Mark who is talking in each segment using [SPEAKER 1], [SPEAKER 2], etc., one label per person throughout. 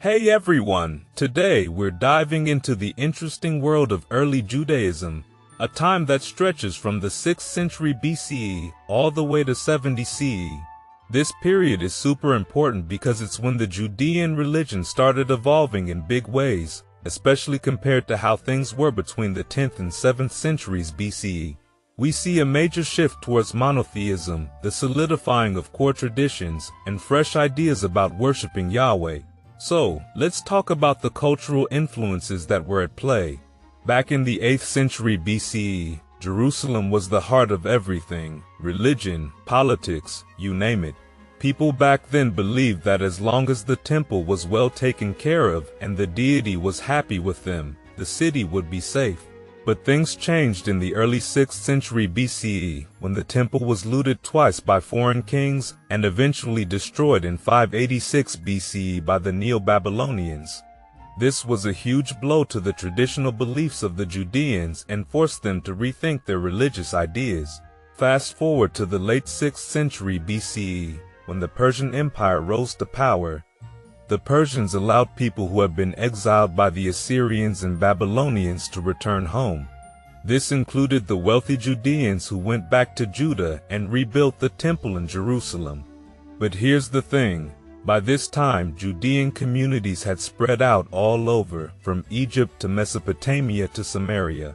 [SPEAKER 1] Hey everyone! Today we're diving into the interesting world of early Judaism, a time that stretches from the 6th century BCE all the way to 70 CE. This period is super important because it's when the Judean religion started evolving in big ways, especially compared to how things were between the 10th and 7th centuries BCE. We see a major shift towards monotheism, the solidifying of core traditions, and fresh ideas about worshiping Yahweh. So, let's talk about the cultural influences that were at play. Back in the 8th century BCE, Jerusalem was the heart of everything: religion, politics, you name it. People back then believed that as long as the temple was well taken care of and the deity was happy with them, the city would be safe. But things changed in the early 6th century BCE when the temple was looted twice by foreign kings and eventually destroyed in 586 BCE by the Neo-Babylonians. This was a huge blow to the traditional beliefs of the Judeans and forced them to rethink their religious ideas. Fast forward to the late 6th century BCE, when the Persian Empire rose to power. The Persians allowed people who had been exiled by the Assyrians and Babylonians to return home. This included the wealthy Judeans who went back to Judah and rebuilt the temple in Jerusalem. But here's the thing: by this time, Judean communities had spread out all over, from Egypt to Mesopotamia to Samaria.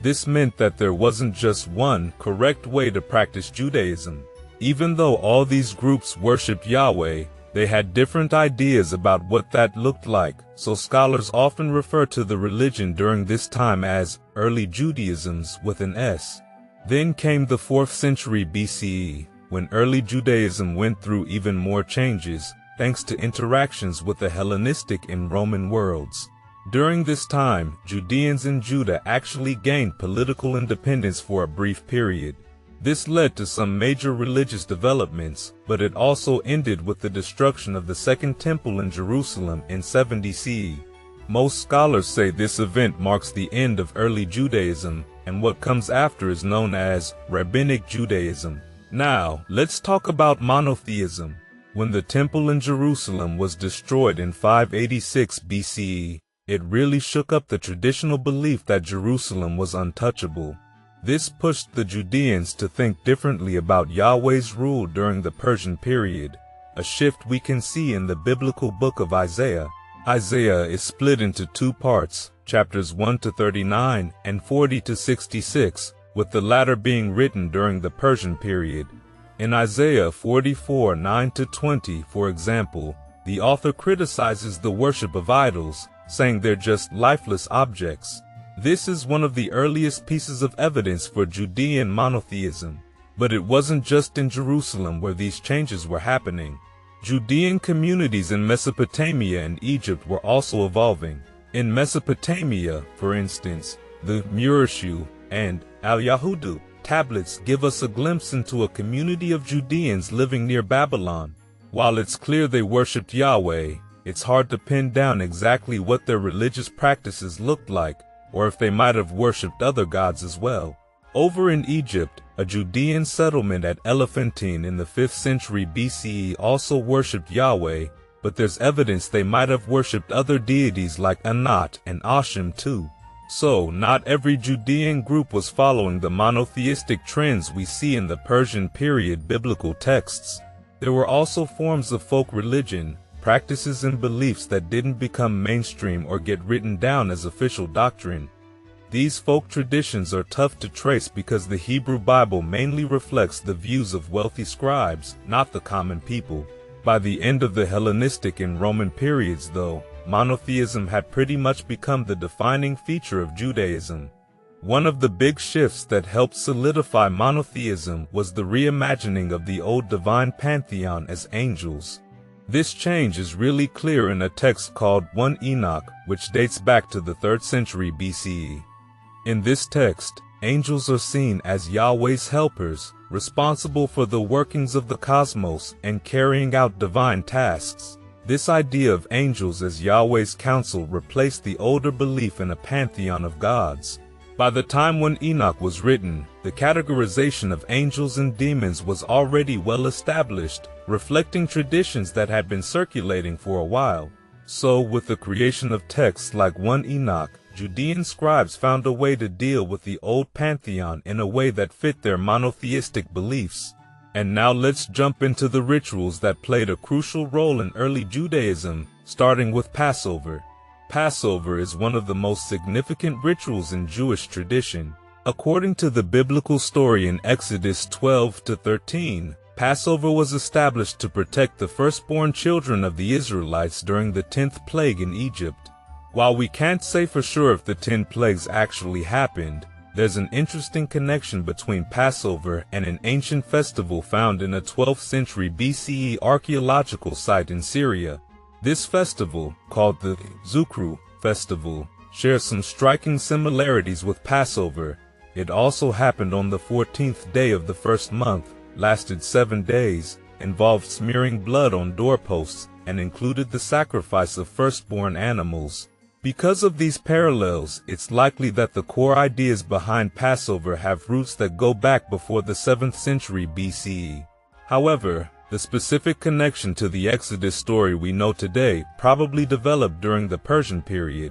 [SPEAKER 1] This meant that there wasn't just one correct way to practice Judaism. Even though all these groups worshipped Yahweh, they had different ideas about what that looked like, so scholars often refer to the religion during this time as Early Judaism with an S. Then came the 4th century BCE, when Early Judaism went through even more changes, thanks to interactions with the Hellenistic and Roman worlds. During this time, Judeans in Judah actually gained political independence for a brief period. This led to some major religious developments, but it also ended with the destruction of the Second Temple in Jerusalem in 70 CE. Most scholars say this event marks the end of early Judaism, and what comes after is known as Rabbinic Judaism. Now, let's talk about monotheism. When the temple in Jerusalem was destroyed in 586 BCE, it really shook up the traditional belief that Jerusalem was untouchable. This pushed the Judeans to think differently about Yahweh's rule during the Persian period, a shift we can see in the biblical book of Isaiah. Isaiah is split into two parts, chapters 1 to 39 and 40 to 66, with the latter being written during the Persian period. In Isaiah 44, 9 to 20, for example, the author criticizes the worship of idols, saying they're just lifeless objects. This is one of the earliest pieces of evidence for Judean monotheism. But it wasn't just in Jerusalem where these changes were happening. Judean communities in Mesopotamia and Egypt were also evolving. In Mesopotamia, for instance, the Murashu and Al-Yahudu tablets give us a glimpse into a community of Judeans living near Babylon. While it's clear they worshipped Yahweh, it's hard to pin down exactly what their religious practices looked like, or if they might have worshipped other gods as well. Over in Egypt, a Judean settlement at Elephantine in the 5th century BCE also worshipped Yahweh, but there's evidence they might have worshipped other deities like Anat and Ashim too. So, not every Judean group was following the monotheistic trends we see in the Persian period biblical texts. There were also forms of folk religion, practices and beliefs that didn't become mainstream or get written down as official doctrine. These folk traditions are tough to trace because the Hebrew Bible mainly reflects the views of wealthy scribes, not the common people. By the end of the Hellenistic and Roman periods, though, monotheism had pretty much become the defining feature of Judaism. One of the big shifts that helped solidify monotheism was the reimagining of the old divine pantheon as angels. This change is really clear in a text called 1 Enoch, which dates back to the 3rd century BCE. In this text, angels are seen as Yahweh's helpers, responsible for the workings of the cosmos and carrying out divine tasks. This idea of angels as Yahweh's counsel replaced the older belief in a pantheon of gods. By the time when Enoch was written, the categorization of angels and demons was already well established, reflecting traditions that had been circulating for a while. So, with the creation of texts like 1 Enoch, Judean scribes found a way to deal with the old pantheon in a way that fit their monotheistic beliefs. And now let's jump into the rituals that played a crucial role in early Judaism, starting with Passover. Passover is one of the most significant rituals in Jewish tradition. According to the biblical story in Exodus 12-13, Passover was established to protect the firstborn children of the Israelites during the 10th plague in Egypt. While we can't say for sure if the 10 plagues actually happened, there's an interesting connection between Passover and an ancient festival found in a 12th century BCE archaeological site in Syria. This festival, called the Zukru Festival, shares some striking similarities with Passover. It also happened on the 14th day of the first month, lasted 7 days, involved smearing blood on doorposts, and included the sacrifice of firstborn animals. Because of these parallels, it's likely that the core ideas behind Passover have roots that go back before the 7th century BCE. However, the specific connection to the Exodus story we know today probably developed during the Persian period.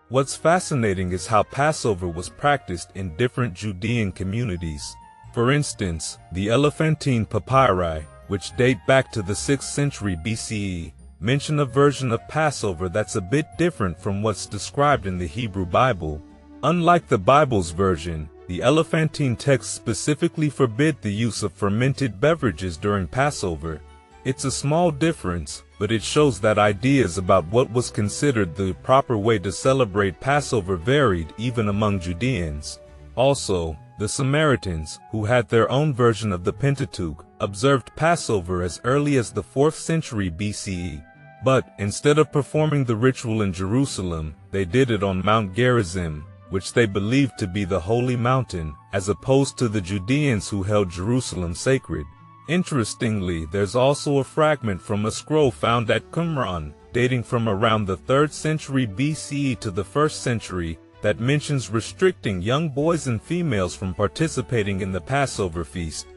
[SPEAKER 1] What's fascinating is how Passover was practiced in different Judean communities. For instance, the Elephantine papyri, which date back to the 6th century BCE, mention a version of Passover that's a bit different from what's described in the Hebrew Bible. Unlike the Bible's version, the Elephantine text specifically forbid the use of fermented beverages during Passover. It's a small difference, but it shows that ideas about what was considered the proper way to celebrate Passover varied even among Judeans. Also, the Samaritans, who had their own version of the Pentateuch, observed Passover as early as the 4th century BCE. But, instead of performing the ritual in Jerusalem, they did it on Mount Gerizim, which they believed to be the holy mountain, as opposed to the Judeans who held Jerusalem sacred. Interestingly, there's also a fragment from a scroll found at Qumran, dating from around the 3rd century BCE to the 1st century, that mentions restricting young boys and females from participating in the Passover feast.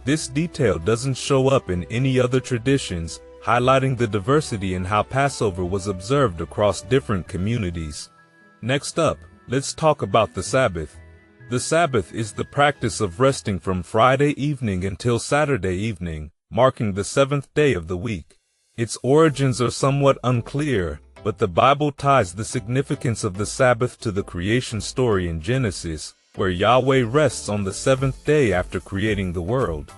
[SPEAKER 1] This detail doesn't show up in any other traditions, highlighting the diversity in how Passover was observed across different communities. Next up, let's talk about the Sabbath. The Sabbath is the practice of resting from Friday evening until Saturday evening, marking the 7th day of the week. Its origins are somewhat unclear, but the Bible ties the significance of the Sabbath to the creation story in Genesis, where Yahweh rests on the 7th day after creating the world.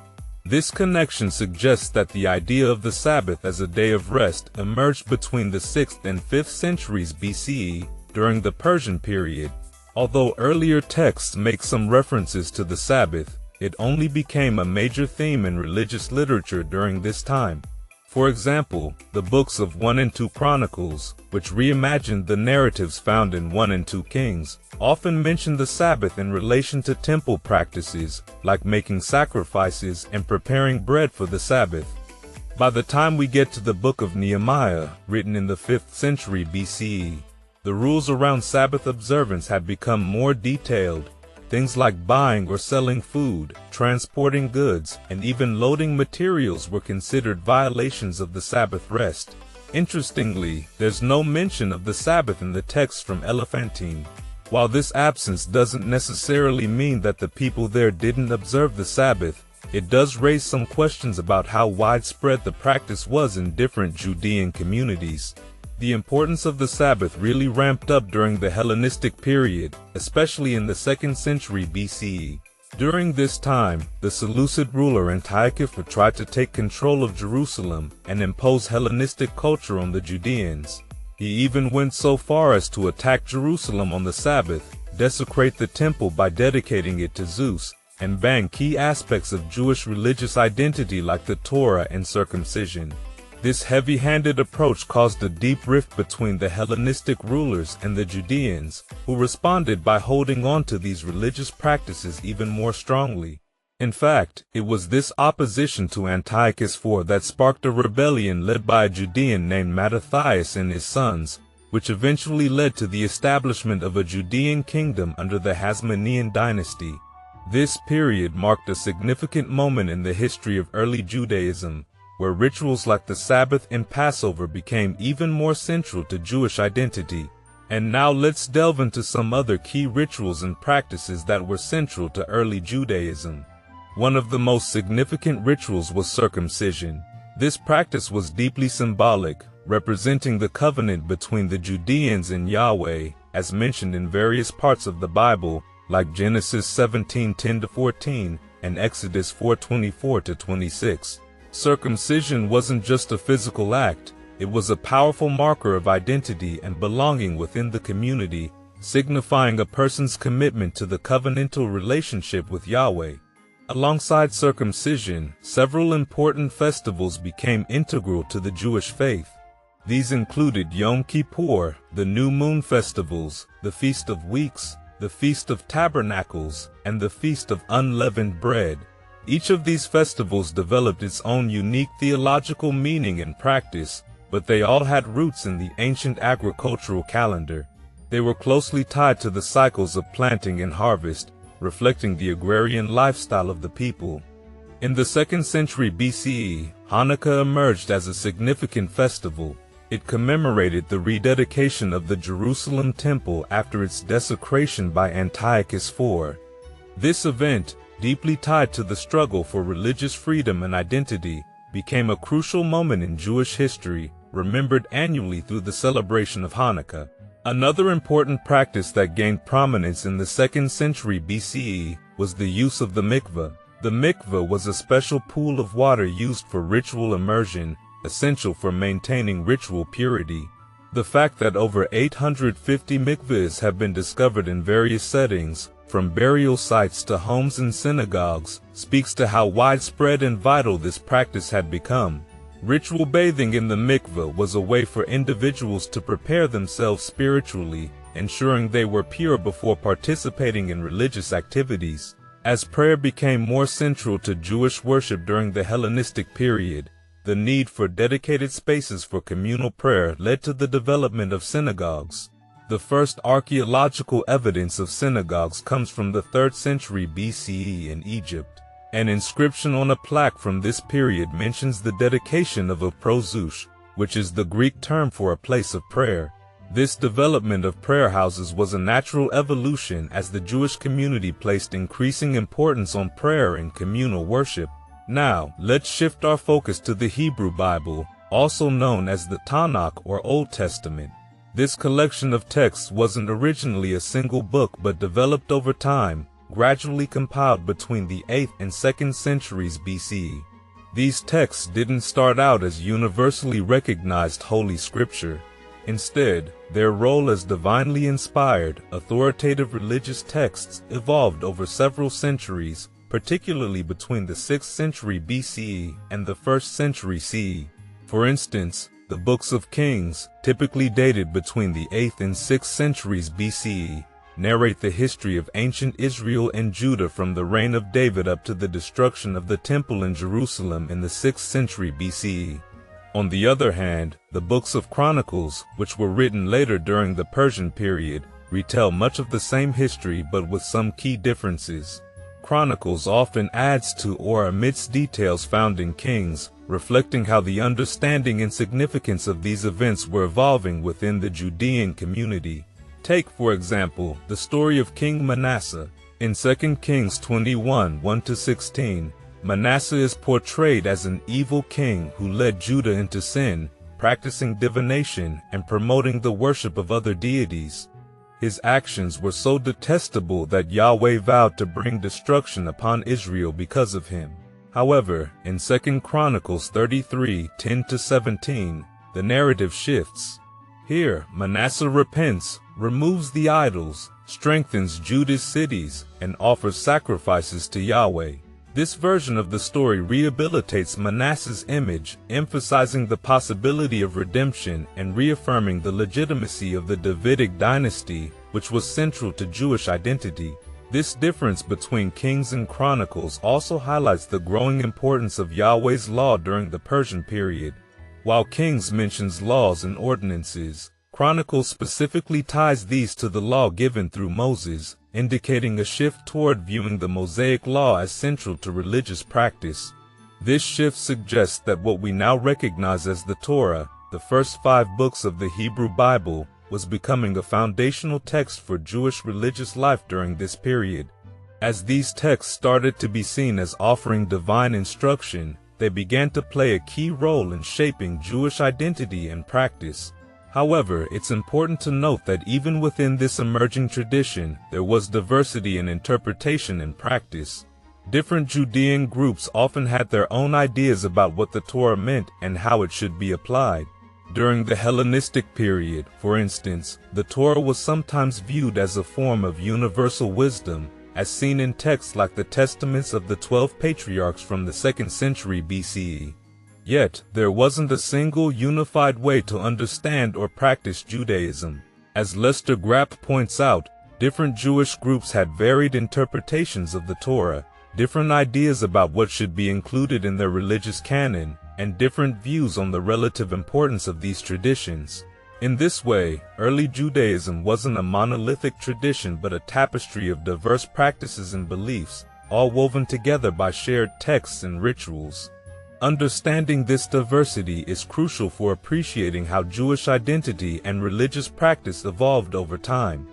[SPEAKER 1] This connection suggests that the idea of the Sabbath as a day of rest emerged between the 6th and 5th centuries BCE during the Persian period. Although earlier texts make some references to the Sabbath, it only became a major theme in religious literature during this time. For example, the books of 1 and 2 Chronicles, which reimagined the narratives found in 1 and 2 Kings, often mention the Sabbath in relation to temple practices, like making sacrifices and preparing bread for the Sabbath. By the time we get to the book of Nehemiah, written in the 5th century BCE, the rules around Sabbath observance had become more detailed. Things like buying or selling food, transporting goods, and even loading materials were considered violations of the Sabbath rest. Interestingly, there's no mention of the Sabbath in the text from Elephantine. While this absence doesn't necessarily mean that the people there didn't observe the Sabbath, it does raise some questions about how widespread the practice was in different Judean communities. The importance of the Sabbath really ramped up during the Hellenistic period, especially in the 2nd century BCE. During this time, the Seleucid ruler Antiochus tried to take control of Jerusalem and impose Hellenistic culture on the Judeans. He even went so far as to attack Jerusalem on the Sabbath, desecrate the temple by dedicating it to Zeus, and ban key aspects of Jewish religious identity like the Torah and circumcision. This heavy-handed approach caused a deep rift between the Hellenistic rulers and the Judeans, who responded by holding on to these religious practices even more strongly. In fact, it was this opposition to Antiochus IV that sparked a rebellion led by a Judean named Monotheism and his sons, which eventually led to the establishment of a Judean kingdom under the Hasmonean dynasty. This period marked a significant moment in the history of early Judaism. where rituals like the Sabbath and Passover became even more central to Jewish identity. And now let's delve into some other key rituals and practices that were central to early Judaism. One of the most significant rituals was circumcision. This practice was deeply symbolic, representing the covenant between the Judeans and Yahweh, as mentioned in various parts of the Bible, like Genesis 17:10-14 and Exodus 4:24-26. Circumcision wasn't just a physical act, it was a powerful marker of identity and belonging within the community, signifying a person's commitment to the covenantal relationship with Yahweh. Alongside circumcision, several important festivals became integral to the Jewish faith. These included Yom Kippur, the New Moon festivals, the Feast of Weeks, the Feast of Tabernacles, and the Feast of Unleavened Bread. Each of these festivals developed its own unique theological meaning and practice, but they all had roots in the ancient agricultural calendar. They were closely tied to the cycles of planting and harvest, reflecting the agrarian lifestyle of the people. In the 2nd century BCE, Hanukkah emerged as a significant festival. It commemorated the rededication of the Jerusalem temple after its desecration by Antiochus IV. This event, deeply tied to the struggle for religious freedom and identity, became a crucial moment in Jewish history, remembered annually through the celebration of Hanukkah. Another important practice that gained prominence in the 2nd century BCE was the use of the mikveh. The mikveh was a special pool of water used for ritual immersion, essential for maintaining ritual purity. The fact that over 850 mikvehs have been discovered in various settings, from burial sites to homes and synagogues, speaks to how widespread and vital this practice had become. Ritual bathing in the mikveh was a way for individuals to prepare themselves spiritually, ensuring they were pure before participating in religious activities. As prayer became more central to Jewish worship during the Hellenistic period, the need for dedicated spaces for communal prayer led to the development of synagogues. The first archaeological evidence of synagogues comes from the 3rd century BCE in Egypt. An inscription on a plaque from this period mentions the dedication of a prozush, which is the Greek term for a place of prayer. This development of prayer houses was a natural evolution as the Jewish community placed increasing importance on prayer and communal worship. Now, let's shift our focus to the Hebrew Bible, also known as the Tanakh or Old Testament. This collection of texts wasn't originally a single book but developed over time, gradually compiled between the 8th and 2nd centuries BCE. These texts didn't start out as universally recognized Holy Scripture. Instead, their role as divinely inspired, authoritative religious texts evolved over several centuries, particularly between the 6th century BCE and the 1st century CE. For instance, the books of Kings, typically dated between the 8th and 6th centuries BCE, narrate the history of ancient Israel and Judah from the reign of David up to the destruction of the temple in Jerusalem in the 6th century BCE. On the other hand, the books of Chronicles, which were written later during the Persian period, retell much of the same history but with some key differences. Chronicles often adds to or omits details found in Kings, reflecting how the understanding and significance of these events were evolving within the Judean community. Take, for example, the story of King Manasseh. In 2 Kings 21, 1-16, Manasseh is portrayed as an evil king who led Judah into sin, practicing divination and promoting the worship of other deities. His actions were so detestable that Yahweh vowed to bring destruction upon Israel because of him. However, in 2 Chronicles 33, 10-17, the narrative shifts. Here, Manasseh repents, removes the idols, strengthens Judah's cities, and offers sacrifices to Yahweh. This version of the story rehabilitates Manasseh's image, emphasizing the possibility of redemption and reaffirming the legitimacy of the Davidic dynasty, which was central to Jewish identity. This difference between Kings and Chronicles also highlights the growing importance of Yahweh's law during the Persian period. While Kings mentions laws and ordinances, Chronicles specifically ties these to the law given through Moses, indicating a shift toward viewing the Mosaic law as central to religious practice. This shift suggests that what we now recognize as the Torah, the first 5 books of the Hebrew Bible, was becoming a foundational text for Jewish religious life during this period. As these texts started to be seen as offering divine instruction, they began to play a key role in shaping Jewish identity and practice. However, it's important to note that even within this emerging tradition, there was diversity in interpretation and practice. Different Judean groups often had their own ideas about what the Torah meant and how it should be applied. During the Hellenistic period, for instance, the Torah was sometimes viewed as a form of universal wisdom, as seen in texts like the testaments of the 12 patriarchs from the 2nd century BCE. Yet, there wasn't a single unified way to understand or practice Judaism. As Lester Grapp points out, different Jewish groups had varied interpretations of the Torah, different ideas about what should be included in their religious canon, and different views on the relative importance of these traditions. In this way, early Judaism wasn't a monolithic tradition but a tapestry of diverse practices and beliefs, all woven together by shared texts and rituals. Understanding this diversity is crucial for appreciating how Jewish identity and religious practice evolved over time.